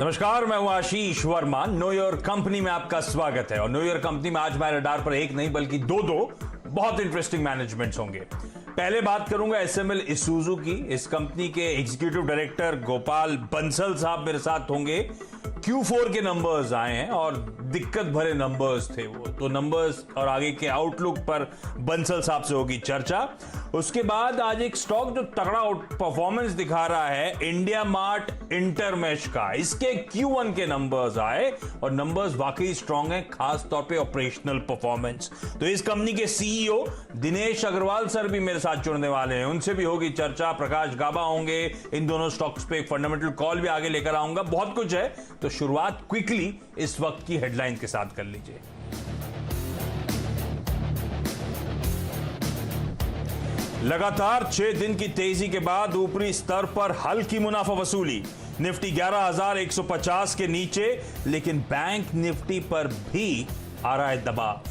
नमस्कार, मैं हूं आशीष वर्मा। नो योर कंपनी में आपका स्वागत है। और नो योर कंपनी में आज मेरे रडार पर एक नहीं बल्कि दो बहुत इंटरेस्टिंग मैनेजमेंट्स होंगे। पहले बात करूंगा एसएमएल इसूजू की। इस कंपनी के एग्जीक्यूटिव डायरेक्टर गोपाल बंसल साहब मेरे साथ होंगे। Q4 के नंबर्स आए हैं और दिक्कत भरे नंबर्स थे वो, तो नंबर्स और आगे के आउटलुक पर बंसल साहब से होगी चर्चा। उसके बाद आज एक स्टॉक जो तगड़ा परफॉर्मेंस दिखा रहा है, इंडिया मार्ट इंटरमेश का, इसके Q1 के नंबर्स आए और नंबर्स वाकई स्ट्रांग हैं, खास तौर पे ऑपरेशनल परफॉर्मेंस। तो इस कंपनी के सीईओ दिनेश अग्रवाल सर भी मेरे साथ जुड़ने वाले हैं, उनसे भी होगी चर्चा। प्रकाश गाबा होंगे। इन दोनों स्टॉक्स पे एक फंडामेंटल कॉल भी आगे लेकर आऊंगा। बहुत कुछ है, तो शुरुआत क्विकली इस वक्त की हेडलाइन के साथ कर लीजिए। लगातार 6 दिन की तेजी के बाद ऊपरी स्तर पर हल्की मुनाफा वसूली। निफ्टी 11,150 के नीचे, लेकिन बैंक निफ्टी पर भी आ रहा है दबाव।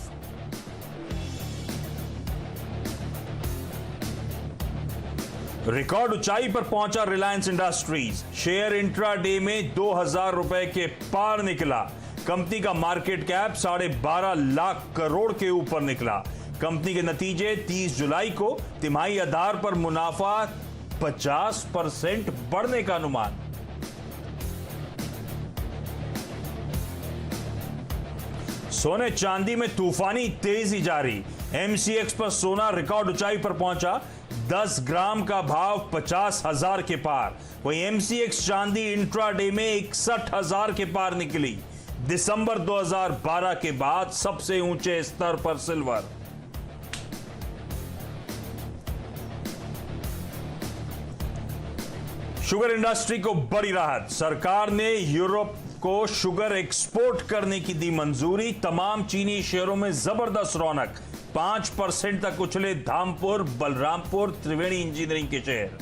रिकॉर्ड ऊंचाई पर पहुंचा रिलायंस इंडस्ट्रीज। शेयर इंट्राडे में 2,000 रुपए के पार निकला। कंपनी का मार्केट कैप 12.5 लाख करोड़ के ऊपर निकला। कंपनी के नतीजे 30 जुलाई को तिमाही आधार पर मुनाफा 50% बढ़ने का अनुमान। सोने चांदी में तूफानी तेजी जारी। एमसीएक्स पर सोना रिकॉर्ड ऊंचाई पर पहुंचा। 10 ग्राम का भाव 50,000 के पार। वहीं एमसीएक्स चांदी इंट्राडे में 61,000 के पार निकली। दिसंबर 2012 के बाद सबसे ऊंचे स्तर पर सिल्वर। शुगर इंडस्ट्री को बड़ी राहत। सरकार ने यूरोप को शुगर एक्सपोर्ट करने की दी मंजूरी। तमाम चीनी शेयरों में जबरदस्त रौनक। 5% तक उछले धामपुर, बलरामपुर, त्रिवेणी इंजीनियरिंग के शेयर।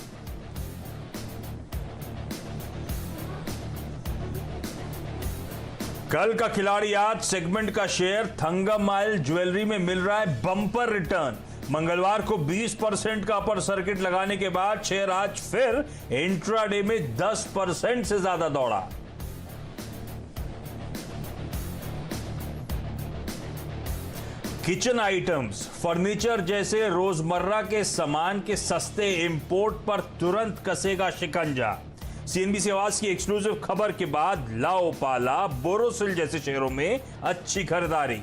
कल का खिलाड़ी आज सेगमेंट का शेयर थंगम ऑयल ज्वेलरी में मिल रहा है बम्पर रिटर्न। मंगलवार को 20% का अपर सर्किट लगाने के बाद शेयर आज फिर इंट्राडे में 10% से ज्यादा दौड़ा। किचन आइटम्स, फर्नीचर जैसे रोजमर्रा के सामान के सस्ते इंपोर्ट पर तुरंत कसेगा शिकंजा। सीएनबीसी आवाज की एक्सक्लूसिव खबर के बाद लाओपाला, बोरोसिल जैसे शेयरों में अच्छी खरीदारी।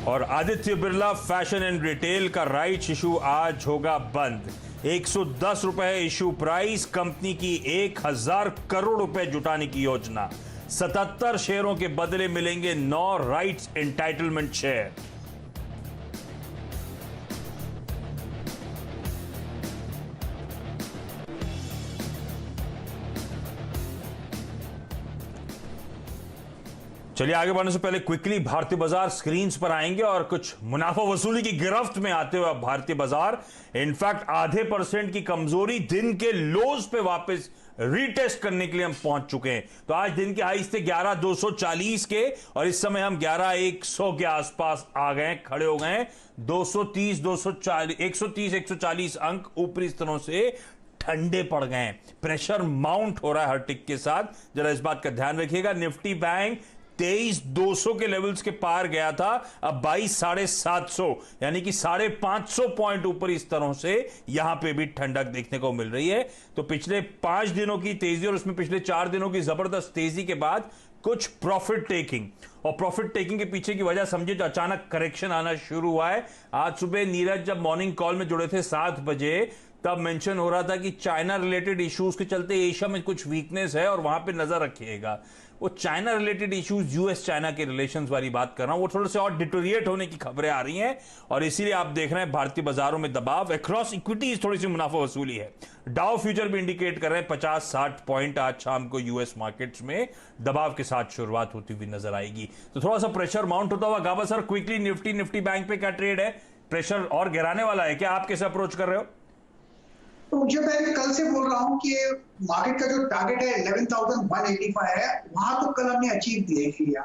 और Aditya Birla fashion and retail का राइट्स इशू आज होगा बंद। 110 रुपए इशू प्राइस। कंपनी की 1,000 करोड़ रुपए जुटाने की योजना। 77 शेयरों के बदले मिलेंगे 9 राइट्स एंटाइटलमेंट शेयर। चलिए आगे बढ़ने से पहले क्विकली भारतीय बाजार स्क्रीन्स पर आएंगे और कुछ मुनाफा वसूली की गिरफ्त में आते हुए भारतीय बाजार इनफैक्ट आधे % की कमजोरी, दिन के लोज पे वापस रीटेस्ट करने के लिए हम पहुंच चुके हैं। तो आज दिन के हाईस थे 11,240 के और इस समय हम 11,100 के आसपास आ गए, खड़े हो गए। 130-140 अंक ऊपरी स्तरों से ठंडे पड़ गए। प्रेशर माउंट हो रहा है हर टिक के साथ, जरा इस बात का ध्यान रखिएगा। निफ्टी बैंक 23,200 के लेवल्स के पार गया था, अब 22,750 यानी कि 550 पॉइंट ऊपरी स्तरों से यहां पे भी ठंडक देखने को मिल रही है। तो पिछले 5 दिनों की तेजी और उसमें पिछले 4 दिनों की जबरदस्त तेजी के बाद कुछ प्रॉफिट टेकिंग, और प्रॉफिट टेकिंग के पीछे की वजह समझिए तो अचानक करेक्शन आना शुरू हुआ है। आज सुबह नीरज जब मॉर्निंग कॉल में जुड़े थे 7 बजे, तब मेंशन हो रहा था कि चाइना रिलेटेड इश्यूज के चलते एशिया में कुछ वीकनेस है और वहां पे नजर रखिएगा। वो China related issues, US China के रिलेशंस वाली बात कर रहा हूं, वो थोड़े से और डिटोरिएट होने की खबरें आ रही हैं और इसीलिए आप देख रहे हैं भारतीय बाजारों में दबाव। अक्रॉस इक्विटीज थोड़ी सी मुनाफा वसूली है। डाउ फ्यूचर भी इंडिकेट कर रहे हैं 50-60 पॉइंट आज शाम को यूएस मार्केट्स में दबाव के साथ शुरुआत होती हुई नजर आएगी। तो थोड़ा सा प्रेशर माउंट होता हुआ। गाबा सर, क्विकली निफ्टी बैंक पे क्या ट्रेड है? प्रेशर और गिराने वाला है क्या? आप कैसे अप्रोच कर रहे हो? तो मुझे मैं कल से बोल रहा हूँ कि मार्केट का जो टारगेट है 11,185 है, वहां तो कल हमने अचीव देख लिया।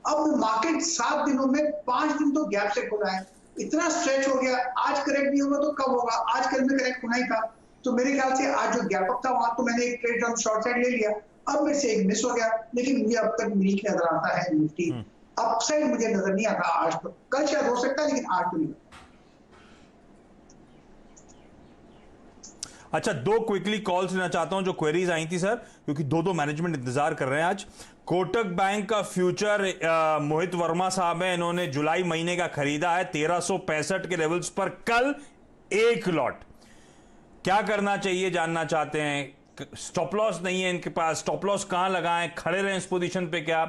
अब मार्केट 7 दिनों में 5 दिन तो गैप से खुला है, इतना स्ट्रेच हो गया, आज करेक्ट नहीं होगा तो कब होगा, आज कल में करेक्ट होना ही था। तो मेरे ख्याल से आज जो गैप अप था वहां तो मैंने एक ट्रेड शॉर्ट साइड ले लिया, अब मेरे से एक मिस हो गया, लेकिन मुझे अब तक वीक नजर आता है निफ्टी, अपसाइड मुझे नजर नहीं आता आज तो, कल शायद हो सकता है लेकिन आज तो नहीं। अच्छा, दो क्विकली कॉल्स लेना चाहता हूं जो क्वेरीज आई थी सर, क्योंकि दो मैनेजमेंट इंतजार कर रहे हैं आज। कोटक बैंक का फ्यूचर मोहित वर्मा साहब है, इन्होंने जुलाई महीने का खरीदा है 1365 के लेवल्स पर कल एक लॉट। क्या करना चाहिए जानना चाहते हैं, स्टॉप लॉस नहीं है इनके पास, स्टॉप लॉस कहां लगाएं, खड़े रहें इस पोजीशन पे क्या,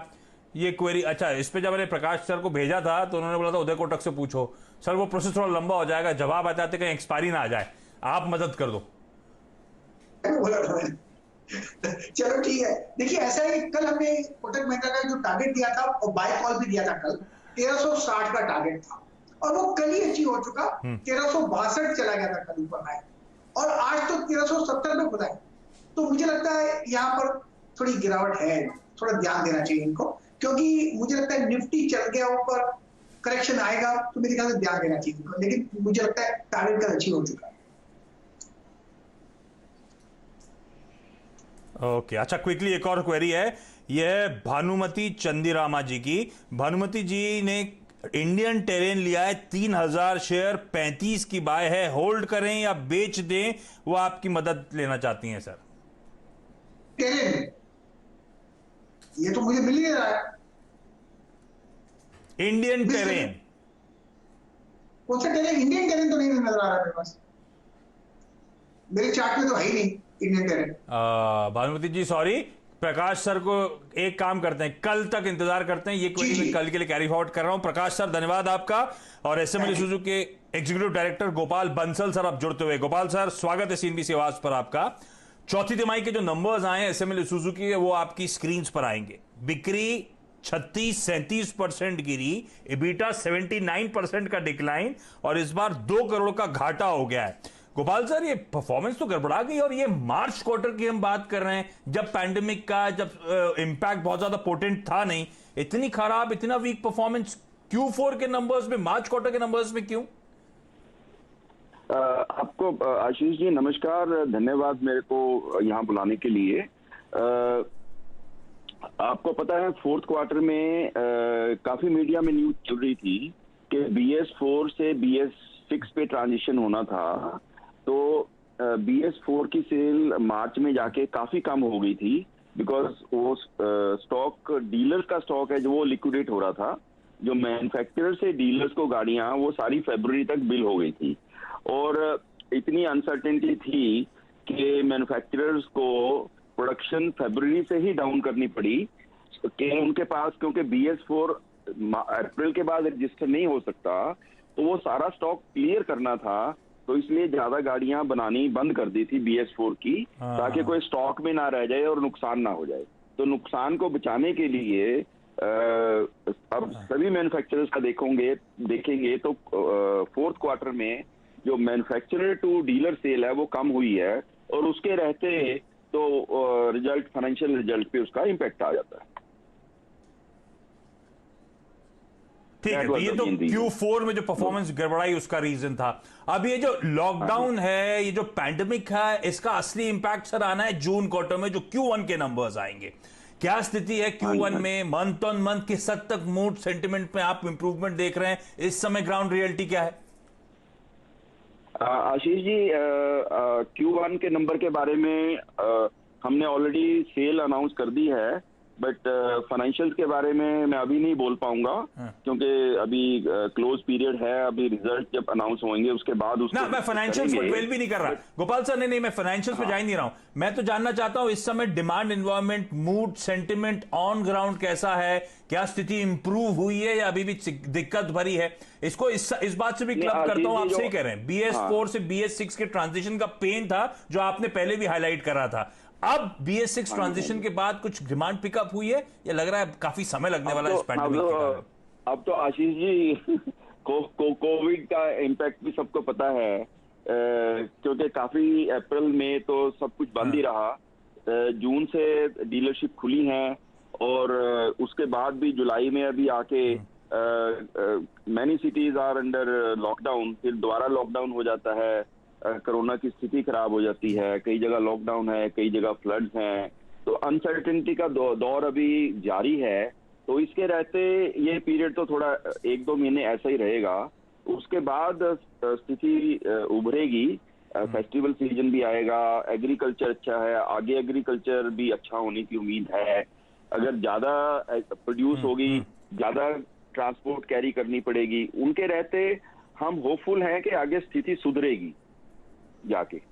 ये क्वेरी। अच्छा, इस पे जब मैंने प्रकाश सर को भेजा था तो उन्होंने बोला था उदय कोटक से पूछो। सर वो प्रोसेस थोड़ा लंबा हो जाएगा, जवाब आते आते कहीं एक्सपायरी ना आ जाए, आप मदद कर दो। चलो ठीक है, देखिए ऐसा है कि कल हमने कोटक महिंद्रा का जो टारगेट दिया था और बाय कॉल भी दिया था कल, 1360 का टारगेट था और वो कल ही अचीव हो चुका, 1362 चला गया था कल ऊपर आए और आज तो 1370 में खुदा है। तो मुझे लगता है यहाँ पर थोड़ी गिरावट है, थोड़ा ध्यान देना चाहिए इनको, क्योंकि मुझे लगता है निफ्टी चल गया ऊपर, करेक्शन आएगा तो मेरे ख्याल से ध्यान देना चाहिए इनको, लेकिन मुझे लगता है टारगेट कल अचीव हो चुका है। ओके अच्छा, क्विकली एक और क्वेरी है, यह भानुमति चंदीरामा जी की। भानुमति जी ने इंडियन टेरेन लिया है 3000 शेयर, 35 की बाय है, होल्ड करें या बेच दें, वो आपकी मदद लेना चाहती हैं सर। टेरेन, ये तो मुझे मिल ही नहीं रहा है। इंडियन टेरेन, कौन सा टेरेन? इंडियन टेरेन तो नहीं नजर आ रहा है मेरे पास, मेरे चार्ट में तो है ही नहीं इंडियन टेरेन। भानुमति जी सॉरी, प्रकाश सर को एक काम करते हैं, कल तक इंतजार करते हैं, ये क्वेरी मैं कल के लिए कैरी फॉरवर्ड कर रहा हूं। प्रकाश सर धन्यवाद आपका। और एसएमएल सुजुकी के executive director Gopal Bansal sir आप जुड़ते हुए। गोपाल सर स्वागत है सीएनबीसी आवाज पर आपका। चौथी तिमाही के जो नंबर्स आए हैं एसएमएल सुजुकी के, वो आपकी स्क्रीन पर आएंगे। बिक्री 36-37% गिरी, एबिटा 79% का डिक्लाइन और इस बार 2 करोड़ का घाटा हो गया है। गोपाल सर ये परफॉर्मेंस तो गड़बड़ा गई, और ये मार्च क्वार्टर की हम बात कर रहे हैं, जब पैंडेमिक का जब इंपैक्ट बहुत ज्यादा पोटेंट था नहीं, इतनी खराब इतना वीक परफॉर्मेंस Q4 के नंबर्स में, मार्च क्वार्टर के नंबर्स में क्यों? आपको आशीष जी नमस्कार, धन्यवाद मेरे को यहाँ बुलाने के लिए। आपको पता है फोर्थ क्वार्टर में काफी मीडिया में न्यूज चल रही थी कि BS4 से BS6 पे ट्रांजिशन होना था, तो BS4 की सेल मार्च में जाके काफी कम हो गई थी, बिकॉज वो स्टॉक डीलर्स का स्टॉक है जो वो लिक्विडेट हो रहा था। जो मैन्युफैक्चरर से डीलर्स को गाड़ियां, वो सारी फरवरी तक बिल हो गई थी और इतनी अनसर्टेनिटी थी कि मैन्युफैक्चरर्स को प्रोडक्शन फरवरी से ही डाउन करनी पड़ी कि उनके पास, क्योंकि BS4 अप्रैल के बाद रजिस्टर नहीं हो सकता, तो वो सारा स्टॉक क्लियर करना था, तो इसलिए ज्यादा गाड़ियां बनानी बंद कर दी थी BS4 की, ताकि कोई स्टॉक में ना रह जाए और नुकसान ना हो जाए। तो नुकसान को बचाने के लिए अब सभी मैन्युफैक्चरर्स का देखेंगे तो फोर्थ क्वार्टर में जो मैन्युफैक्चरर टू डीलर सेल है वो कम हुई है, और उसके रहते तो रिजल्ट, फाइनेंशियल रिजल्ट पे उसका इम्पैक्ट आ जाता है। ठीक है, तो ये तो Q4 में जो परफॉर्मेंस गड़बड़ाई उसका रीजन था। अब ये जो लॉकडाउन है, ये जो पैंडेमिक है, इसका असली इंपैक्ट सर आना है जून क्वार्टर में, जो Q1 के नंबर्स आएंगे। क्या स्थिति है Q1 में? मंथ ऑन मंथ किस हद तक मूड सेंटिमेंट में आप इंप्रूवमेंट देख रहे हैं? इस समय ग्राउंड रियलिटी क्या है? आशीष जी, Q1 के नंबर के बारे में हमने ऑलरेडी सेल अनाउंस कर दी है, बट फाइनेंशियल्स के बारे में मैं अभी नहीं बोल पाऊंगा, क्योंकि अभी क्लोज पीरियड है। अभी रिजल्ट जब अनाउंस होंगे उसके बाद उसको, ना मैं फाइनेंशियल्स पर ड्वेल भी नहीं कर रहा गोपाल सर, नहीं मैं फाइनेंशियल्स पे जा ही नहीं रहा हूं। मैं तो जानना चाहता हूं इस समय demand environment, mood sentiment on ground कैसा है? क्या स्थिति इंप्रूव हुई है या अभी भी दिक्कत भरी है? इसको इस बात से भी क्लब करता हूं, आप सही कह रहे हैं, BS4 से BS6 के ट्रांजिशन का पेन था जो आपने पहले भी हाईलाइट करा था। अब BS6 ट्रांजिशन के बाद कुछ डिमांड पिकअप हुई है या लग रहा है काफी समय लगने वाला है इस पैंडेमिक के कारण? अब तो आशीष जी कोविड का इम्पैक्ट भी सबको पता है, क्योंकि काफी अप्रैल में तो सब कुछ बंद ही रहा, जून से डीलरशिप खुली हैं और उसके बाद भी जुलाई में अभी आके many cities are under lockdown, फिर दोबारा लॉकडाउन हो जाता है, कोरोना की स्थिति खराब हो जाती है, कई जगह लॉकडाउन है, कई जगह फ्लड्स हैं, तो अनसर्टेनिटी का दौर अभी जारी है। तो इसके रहते ये पीरियड तो थोड़ा 1-2 महीने ऐसा ही रहेगा, उसके बाद स्थिति उभरेगी, फेस्टिवल सीजन भी आएगा, एग्रीकल्चर अच्छा है, आगे एग्रीकल्चर भी अच्छा होने की उम्मीद है। अगर ज्यादा प्रोड्यूस होगी, ज्यादा ट्रांसपोर्ट कैरी करनी पड़ेगी, उनके रहते हम होपफुल हैं कि आगे स्थिति सुधरेगी जाके।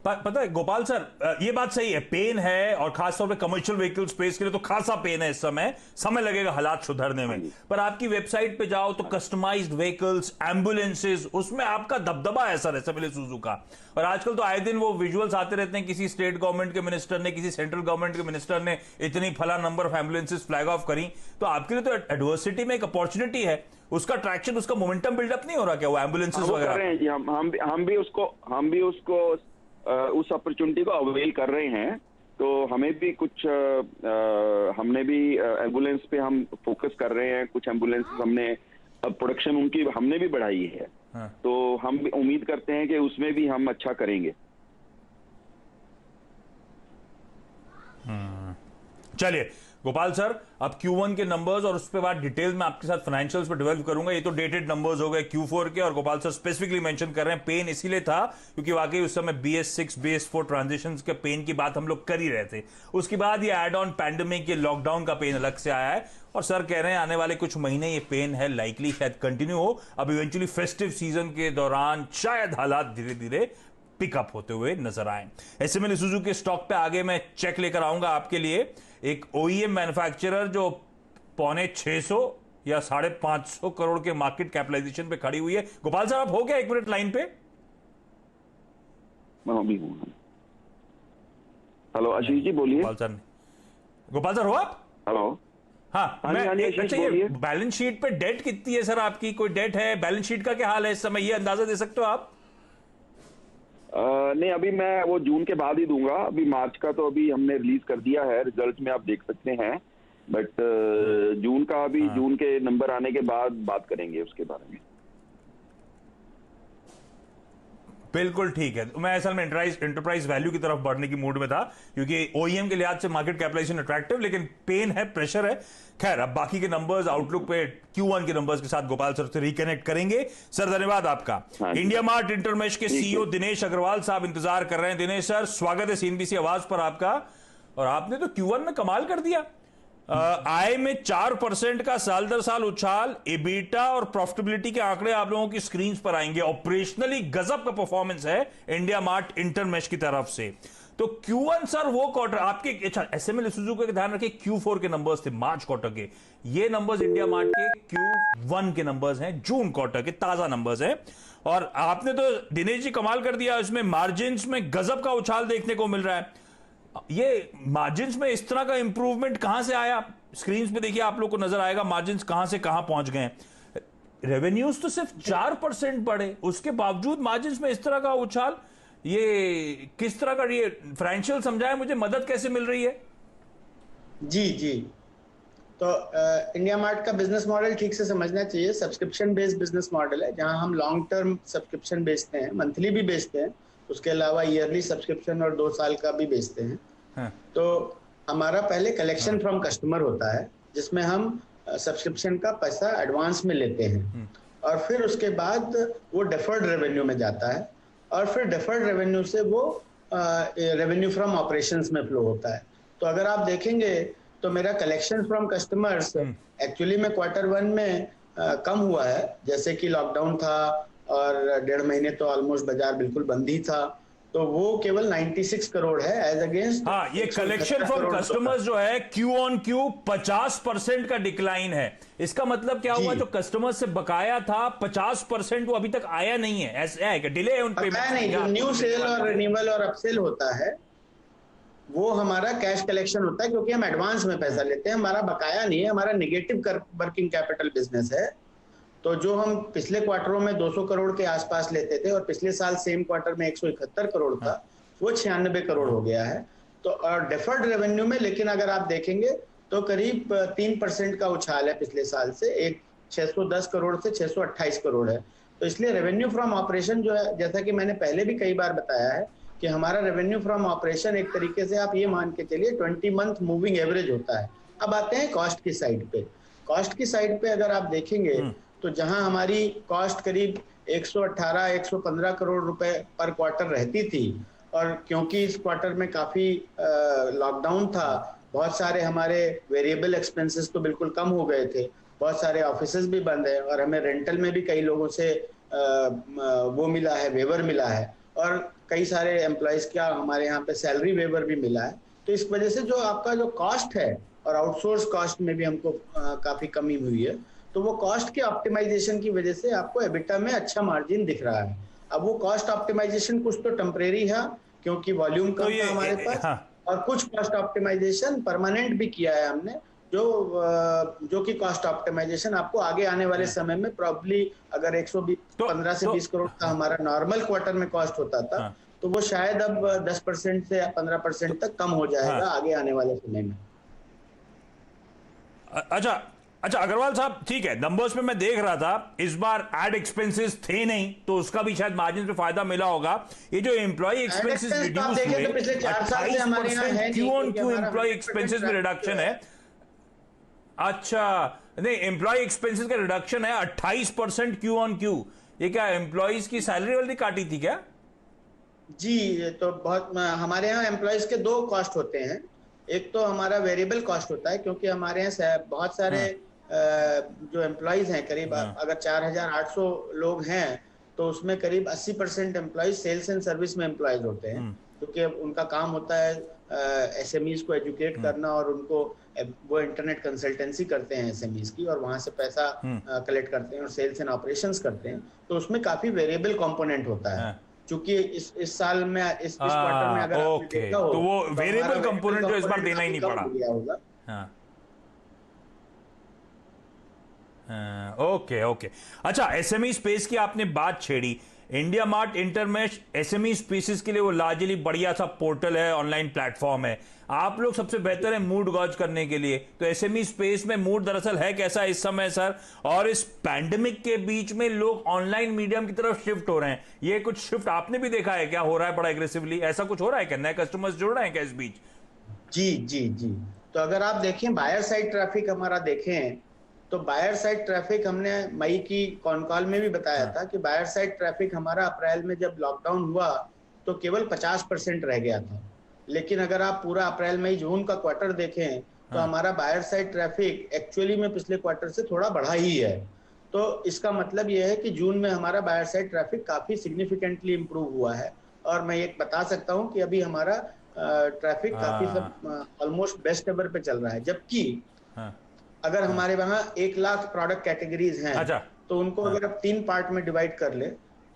पता है गोपाल सर, ये बात सही है, पेन है, और खासतौर पे कमर्शियल व्हीकल स्पेस के लिए तो खासा पेन है इस समय लगेगा हालात सुधरने में। पर आपकी वेबसाइट पे जाओ तो कस्टमाइज्ड व्हीकल्स, एम्बुलेंसेस, उसमें आपका दबदबा है सर एसएमएल ईसुजू का। और आजकल तो आए दिन वो विजुअल्स आते रहते हैं, किसी स्टेट गवर्नमेंट के मिनिस्टर ने, किसी सेंट्रल गवर्नमेंट के मिनिस्टर ने इतनी फला number of ambulances flag of करी। तो आपके लिए तो एडवर्सिटी में एक अपॉर्चुनिटी है, उसका ट्रैक्शन, उसका मोमेंटम बिल्डअप नहीं हो रहा क्या वो एम्बुलेंसेस वगैरह? हम भी उसको उस अपॉर्चुनिटी को अवेल कर रहे हैं। तो हमें भी कुछ हमने भी एम्बुलेंस पे हम फोकस कर रहे हैं, कुछ एम्बुलेंस हमने प्रोडक्शन उनकी हमने भी बढ़ाई है। हाँ। तो हम उम्मीद करते हैं कि उसमें भी हम अच्छा करेंगे। चलिए गोपाल सर, अब Q1 के नंबर्स और उसके बाद डिटेल में आपके साथ फाइनेंशियल्स पे डेवलप करूंगा। ये तो डेटेड नंबर्स हो गए Q4 के, और गोपाल सर स्पेसिफिकली मेंशन कर रहे हैं पेन इसीलिए था क्योंकि वाकई उस समय BS6 BS4 ट्रांजिशंस के पेन की बात हम लोग कर ही रहे थे। उसके बाद ये एड ऑन पैंडेमिक, ये लॉकडाउन का पेन अलग से आया है, और सर कह रहे हैं आने वाले कुछ महीने ये पेन है लाइकली शायद कंटिन्यू हो। अब इवेंचुअली फेस्टिव सीजन के दौरान शायद हालात धीरे धीरे पिकअप होते हुए नजर आए। एसएमएल ईसुजू के स्टॉक पे आगे मैं चेक लेकर आऊंगा आपके लिए। एक OEM मैन्युफैक्चरर जो 650 या 550 करोड़ के मार्केट कैपिटलाइजेशन पे खड़ी हुई है। गोपाल साहब आप हो गया 1 मिनट लाइन पे? मैं भी हूं। हेलो आशीष जी बोलिए। गोपाल सर हो आप? हेलो। हाँ, अच्छा, ये बैलेंस शीट पे डेट कितनी है सर आपकी? कोई डेट है? बैलेंस शीट का क्या हाल है इस समय, ये अंदाजा दे सकते हो आप? नहीं, अभी मैं वो जून के बाद ही दूंगा। अभी मार्च का तो अभी हमने रिलीज कर दिया है, रिजल्ट में आप देख सकते हैं, बट जून का अभी जून के नंबर आने के बाद बात करेंगे उसके बारे में। बिल्कुल ठीक है। मैं असल में एंटरप्राइज वैल्यू की तरफ बढ़ने की मूड में था क्योंकि OEM के लिहाज से मार्केट कैपिटलाइजेशन अट्रैक्टिव, लेकिन पेन है, प्रेशर है। खैर, अब बाकी के नंबर्स आउटलुक पे Q1 के नंबर्स के साथ गोपाल सर से रिकनेक्ट करेंगे। सर धन्यवाद आपका। इंडिया मार्ट इंटरमेश के CEO दिनेश अग्रवाल साहब इंतजार कर रहे हैं। दिनेश सर स्वागत है CNBC आवाज पर आपका। और आपने तो Q1 में कमाल कर दिया, आय में 4% का साल दर साल उछाल, एबिटा और प्रॉफिटेबिलिटी के आंकड़े आप लोगों की स्क्रीन पर आएंगे। ऑपरेशनली गजब का परफॉर्मेंस है इंडिया मार्ट इंटरमेश की तरफ से। तो Q1 सर वो क्वार्टर आपके, अच्छा एसएमएल ईसुजू का ध्यान रखिए, Q4 के नंबर्स थे मार्च क्वार्टर के, ये नंबर्स इंडिया मार्ट के Q1 के नंबर्स हैं, जून क्वार्टर के ताजा नंबर्स हैं। और आपने तो दिनेश जी कमाल कर दिया, इसमें मार्जिन में गजब का उछाल देखने को मिल रहा है। ये मार्जिन्स में इस तरह का इंप्रूवमेंट कहां से आया? स्क्रीन पे देखिए, आप लोग को नजर आएगा मार्जिन्स कहां से कहां पहुंच गए। रेवेन्यूज तो सिर्फ 4% बढ़े, उसके बावजूद मार्जिन्स में इस तरह का उछाल, ये किस तरह का, ये फाइनेंशियल समझाए मुझे, मदद कैसे मिल रही है? जी जी, तो इंडिया मार्ट का बिजनेस मॉडल ठीक से समझना चाहिए। सब्सक्रिप्शन बेस्ड बिजनेस मॉडल है, जहां हम लॉन्ग टर्म सब्सक्रिप्शन बेचते हैं, मंथली भी बेचते हैं, उसके अलावा ईयरली सब्सक्रिप्शन और 2 साल का भी बेचते हैं। हाँ। तो हमारा पहले कलेक्शन फ्रॉम कस्टमर होता है, जिसमें हम सब्सक्रिप्शन का पैसा एडवांस में लेते हैं, और फिर उसके बाद वो डेफर्ड रेवेन्यू में जाता है, और फिर डेफर्ड रेवेन्यू से वो रेवेन्यू फ्रॉम ऑपरेशंस में फ्लो होता है। तो अगर आप देखेंगे तो मेरा कलेक्शन फ्रॉम कस्टमर्स एक्चुअली में Q1 में कम हुआ है, जैसे कि लॉकडाउन था और 1.5 महीने तो ऑलमोस्ट बाजार बिल्कुल बंद ही था, तो वो केवल 96 करोड़ है एज अगेंस्ट। हाँ, ये कलेक्शन फ्रॉम कस्टमर्स जो है Q on Q 50% का डिक्लाइन है। इसका मतलब क्या हुआ, जो कस्टमर्स से बकाया था 50% वो अभी तक आया नहीं है, ऐसा है कि डिले है उन पेमेंट नहीं, जो न्यू सेल और रिन्यूअल और अपसेल होता है वो हमारा कैश कलेक्शन होता है, क्योंकि हम एडवांस में पैसा लेते हैं, हमारा बकाया नहीं है, हमारा नेगेटिव वर्किंग कैपिटल बिजनेस है। तो जो हम पिछले क्वार्टरों में 200 करोड़ के आसपास लेते थे और पिछले साल सेम क्वार्टर में 171 करोड़ था, वो 96 करोड़ हो गया है। तो और डेफर्ड रेवेन्यू में, लेकिन अगर आप देखेंगे तो करीब 3% का उछाल है पिछले साल से। एक 610 करोड़ से 628 करोड़ है। तो इसलिए रेवेन्यू फ्रॉम ऑपरेशन जो है, जैसा कि मैंने पहले भी कई बार बताया है कि हमारा रेवेन्यू फ्रॉम ऑपरेशन एक तरीके से आप ये मान के चलिए 20 मंथ मूविंग एवरेज होता है। अब आते हैं कॉस्ट की साइड पे। कॉस्ट की साइड पे अगर आप देखेंगे तो जहां हमारी कॉस्ट करीब 118-115 करोड़ रुपए पर क्वार्टर रहती थी, और क्योंकि इस क्वार्टर में काफी लॉकडाउन था, बहुत सारे हमारे वेरिएबल एक्सपेंसेस तो बिल्कुल कम हो गए थे, बहुत सारे ऑफिसेज भी बंद है, और हमें रेंटल में भी कई लोगों से वो मिला है, वेवर मिला है, और कई सारे एम्प्लॉयज का हमारे यहाँ पे सैलरी वेवर भी मिला है। तो इस वजह से जो आपका जो कॉस्ट है, और आउटसोर्स कॉस्ट में भी हमको काफी कमी हुई है, तो वो कॉस्ट के ऑप्टिमाइजेशन की वजह से आपको एबिटा में अच्छा मार्जिन दिख रहा है। अब वो कॉस्ट ऑप्टिमाइजेशन कुछ तो टेम्परेरी है क्योंकि वॉल्यूम कम था हमारे पास, और कुछ कॉस्ट ऑप्टिमाइजेशन परमानेंट भी किया है हमने, जो कि कॉस्ट ऑप्टिमाइजेशन आपको आगे आने वाले समय में प्रॉब्ली अगर 15 से 20 करोड़ का हमारा नॉर्मल क्वार्टर में कॉस्ट होता था, तो वो शायद अब 10% से 15% तक कम हो जाएगा आगे आने वाले समय में। अच्छा अग्रवाल साहब, ठीक है, नंबर्स में मैं देख रहा था इस बार एड एक्सपेंसेस थे नहीं, तो उसका भी शायद मार्जिन पे फायदा मिला होगा। ये जो एम्प्लॉय एक्सपेंसेस रिड्यूस हुए, 28% Q on Q employ expenses में रिडक्शन है। अच्छा नहीं, एम्प्लॉय एक्सपेंसेस का रिडक्शन है 28% क्यू ऑन क्यू। ये क्या एम्प्लॉयज की सैलरी वाली काटी थी क्या? जी, तो बहुत हमारे यहाँ एम्प्लॉयज के दो कॉस्ट होते हैं। एक तो हमारा वेरिएबल कॉस्ट होता है, क्योंकि हमारे यहाँ बहुत सारे जो एम्प्लॉयज हैं, करीब अगर 4800 लोग हैं, तो उसमें करीब 80% एम्प्लॉयज सेल्स एंड सर्विस में एम्प्लॉयज होते हैं, क्योंकि उनका काम होता है एसएमईज को एजुकेट करना, और उनको वो इंटरनेट कंसल्टेंसी करते हैं एसएमईज की, और वहां से पैसा कलेक्ट करते हैं और सेल्स एंड ऑपरेशंस करते हैं। तो उसमें काफी वेरिएबल कंपोनेंट होता है। क्योंकि इस साल में इस क्वार्टर में अगर आपने देखा हो, तो वो वेरिएबल कंपोनेंट जो इस बार देना ही नहीं पड़ा। ओके। अच्छा, एसएमई स्पेस की आपने बात छेड़ी। India mart Intermesh SME spaces के लिए वो लार्जली बढ़िया सा पोर्टल है, ऑनलाइन प्लेटफॉर्म है। आप लोग सबसे बेहतर है मूड गॉज करने के लिए, तो एसएमई स्पेस में मूड दरअसल है कैसा इस समय सर? और इस पैंडेमिक के बीच में लोग ऑनलाइन मीडियम की तरफ शिफ्ट हो रहे हैं, ये कुछ शिफ्ट आपने भी देखा है क्या? हो रहा है बड़ा एग्रेसिवली, ऐसा कुछ हो रहा है क्या? नए कस्टमर्स जुड़ रहे हैं क्या इस बीच? जी। तो अगर आप देखें बायर साइड ट्रैफिक हमारा देखें, तो बायर साइड ट्रैफिक हमने मई की कॉन कॉल में भी बताया था कि बायर साइड ट्रैफिक हमारा अप्रैल में जब लॉकडाउन हुआ तो केवल 50% रह गया था। लेकिन अगर आप पूरा अप्रैल मई जून का क्वार्टर देखें तो हमारा बायर साइड ट्रैफिक एक्चुअली में पिछले क्वार्टर से थोड़ा बढ़ा ही है। तो इसका मतलब यह है कि जून में हमारा बायर साइड ट्रैफिक काफी सिग्निफिकेंटली इंप्रूव हुआ है, और मैं ये बता सकता हूँ कि अभी हमारा ट्रैफिक काफी ऑलमोस्ट बेस्ट एवर पे चल रहा है। जबकि अगर हमारे वहाँ 1 लाख प्रोडक्ट कैटेगरीज हैं, तो उनको अगर आप 3 पार्ट में डिवाइड कर ले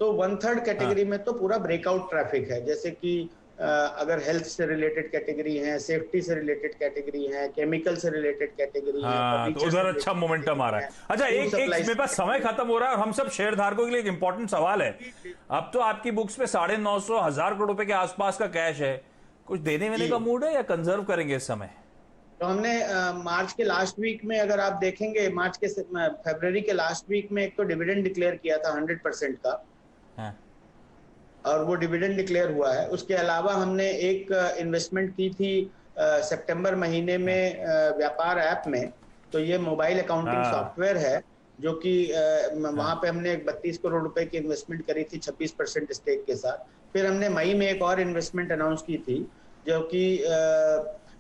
तो 1/3 कैटेगरी में तो पूरा ब्रेकआउट ट्रैफिक है। जैसे कि अगर हेल्थ से रिलेटेड कैटेगरी है, सेफ्टी से रिलेटेड कैटेगरी है, केमिकल से रिलेटेड कैटेगरी है, तो उधर अच्छा मोमेंटम आ रहा है। अच्छा, एक मेरे पास समय खत्म हो रहा है और हम सब शेयर धारकों के लिए एक इंपॉर्टेंट सवाल है। अब तो आपकी बुक्स पे 950,000 करोड़ रुपए के आसपास का कैश है, कुछ देने वेने का मूड है या कंजर्व करेंगे इस समय? तो हमने मार्च के लास्ट वीक में, अगर आप देखेंगे मार्च के फरवरी के लास्ट वीक में एक तो डिविडेंड डिक्लेयर किया था 100% का, और वो डिविडेंड डिक्लेयर हुआ है। उसके अलावा हमने एक इन्वेस्टमेंट की थी सितंबर महीने में व्यापार ऐप में। तो ये मोबाइल अकाउंटिंग सॉफ्टवेयर है, जो कि वहां पे हमने 32 करोड़ रुपए की इन्वेस्टमेंट करी थी 26% स्टेक के साथ। फिर हमने मई में एक और इन्वेस्टमेंट अनाउंस की थी, जो कि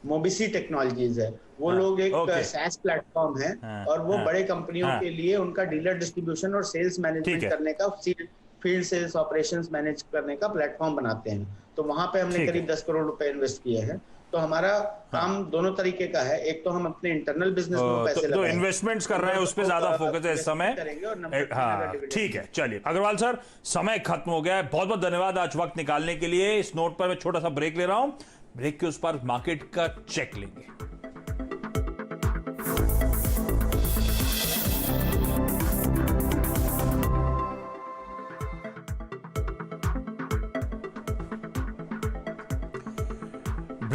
मोबिसी टेक्नोलॉजीज है। वो लोग एक SaaS प्लेटफॉर्म है, और वो बड़े कंपनियों के लिए उनका डीलर डिस्ट्रीब्यूशन और सेल्स मैनेजमेंट करने का, फील्ड सेल्स ऑपरेशंस मैनेज करने का प्लेटफॉर्म बनाते हैं। तो वहां पे हमने करीब 10 करोड़ रुपए इन्वेस्ट किए हैं। तो हमारा काम दोनों तरीके का है। एक तो हम अपने इंटरनल बिजनेस में पैसे तो इन्वेस्टमेंट्स कर रहे हैं, उस पर ज्यादा फोकस है इस समय। ठीक है, चलिए अग्रवाल सर, समय खत्म हो गया है। बहुत बहुत धन्यवाद आज वक्त निकालने के लिए। इस नोट पर मैं छोटा सा ब्रेक ले रहा हूं। ब्रेक के उस पर मार्केट का चेक लेंगे।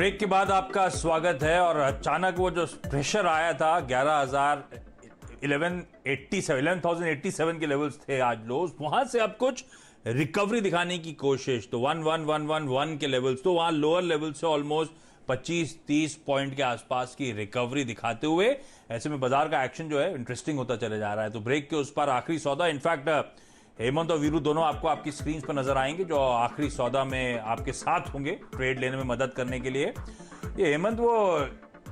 ब्रेक के बाद आपका स्वागत है। और अचानक वो जो प्रेशर आया था 11,087 के लेवल्स थे आज लोज, वहां से अब कुछ रिकवरी दिखाने की कोशिश। तो 11,111 के लेवल्स, तो वहां लोअर लेवल से ऑलमोस्ट 25-30 पॉइंट के आसपास की रिकवरी दिखाते हुए ऐसे में बाजार का एक्शन जो है इंटरेस्टिंग होता चले जा रहा है। तो ब्रेक के उस पर आखिरी सौदा, इनफैक्ट हेमंत और वीरू दोनों आपको आपकी स्क्रीन पर नजर आएंगे जो आखिरी सौदा में आपके साथ होंगे ट्रेड लेने में मदद करने के लिए। ये हेमंत, वो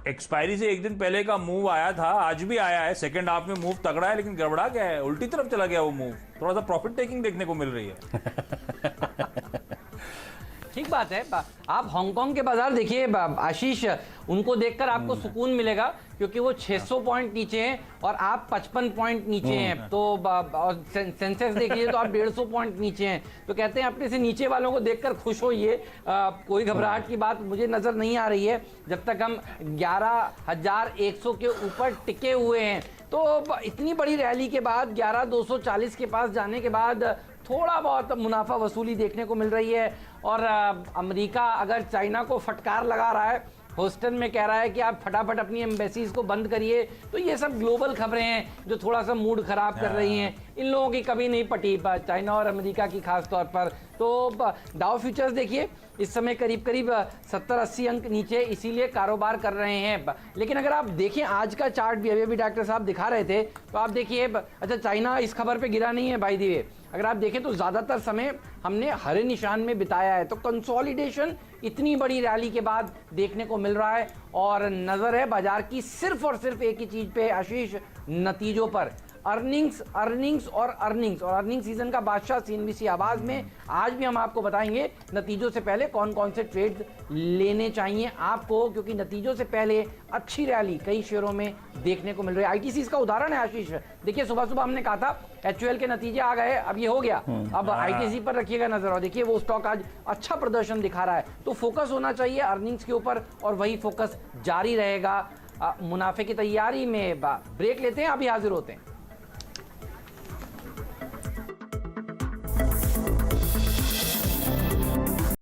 एक्सपायरी से एक दिन पहले का मूव आया था, आज भी आया है, सेकंड हाफ में मूव तगड़ा है, लेकिन गड़बड़ा क्या है, उल्टी तरफ चला गया वो मूव। थोड़ा सा प्रॉफिट टेकिंग देखने को मिल रही है। ठीक बात है। आप हांगकांग के बाजार देखिए आशीष, उनको देखकर आपको सुकून मिलेगा क्योंकि वो 600 पॉइंट नीचे हैं और आप 55 पॉइंट नीचे हैं। तो सेंसेक्स देखिए तो आप 150 पॉइंट नीचे हैं। तो कहते हैं अपने से नीचे वालों को देखकर खुश होइए, कोई घबराहट की बात मुझे नजर नहीं आ रही है जब तक हम 11,100 के ऊपर टिके हुए हैं। तो इतनी बड़ी रैली के बाद 11,240 के पास जाने के बाद थोड़ा बहुत मुनाफा वसूली देखने को मिल रही है। और अमेरिका अगर चाइना को फटकार लगा रहा है, होस्टन में कह रहा है कि आप फटाफट अपनी एम्बेसीज को बंद करिए, तो ये सब ग्लोबल खबरें हैं जो थोड़ा सा मूड खराब कर रही हैं। इन लोगों की कभी नहीं पटी, चाइना और अमेरिका की खास तौर पर। तो डाउ फ्यूचर्स देखिए इस समय करीब करीब 70-80 अंक नीचे, इसीलिए कारोबार कर रहे हैं। लेकिन अगर आप देखें आज का चार्ट भी, अभी डॉक्टर साहब दिखा रहे थे, तो आप देखिए, अच्छा चाइना इस खबर पे गिरा नहीं है बाय द वे। अगर आप देखें तो ज्यादातर समय हमने हरे निशान में बिताया है। तो कंसोलिडेशन इतनी बड़ी रैली के बाद देखने को मिल रहा है और नजर है बाजार की सिर्फ और सिर्फ एक ही चीज पे आशीष, नतीजों पर। अर्निंग्स और अर्निंग सीजन का बादशाह सीएनबीसी आवाज में आज भी हम आपको बताएंगे नतीजों से पहले कौन कौन से ट्रेड लेने चाहिए आपको, क्योंकि नतीजों से पहले अच्छी रैली कई शेयरों में देखने को मिल रही है। आईटीसी इसका उदाहरण है आशीष। देखिए सुबह सुबह हमने कहा था एचयूएल के नतीजे आ गए, अब ये हो गया, अब आईटीसी पर रखिएगा नजर। और देखिए वो स्टॉक आज अच्छा प्रदर्शन दिखा रहा है। तो फोकस होना चाहिए अर्निंग्स के ऊपर और वही फोकस जारी रहेगा। मुनाफे की तैयारी में ब्रेक लेते हैं, अभी हाजिर होते हैं।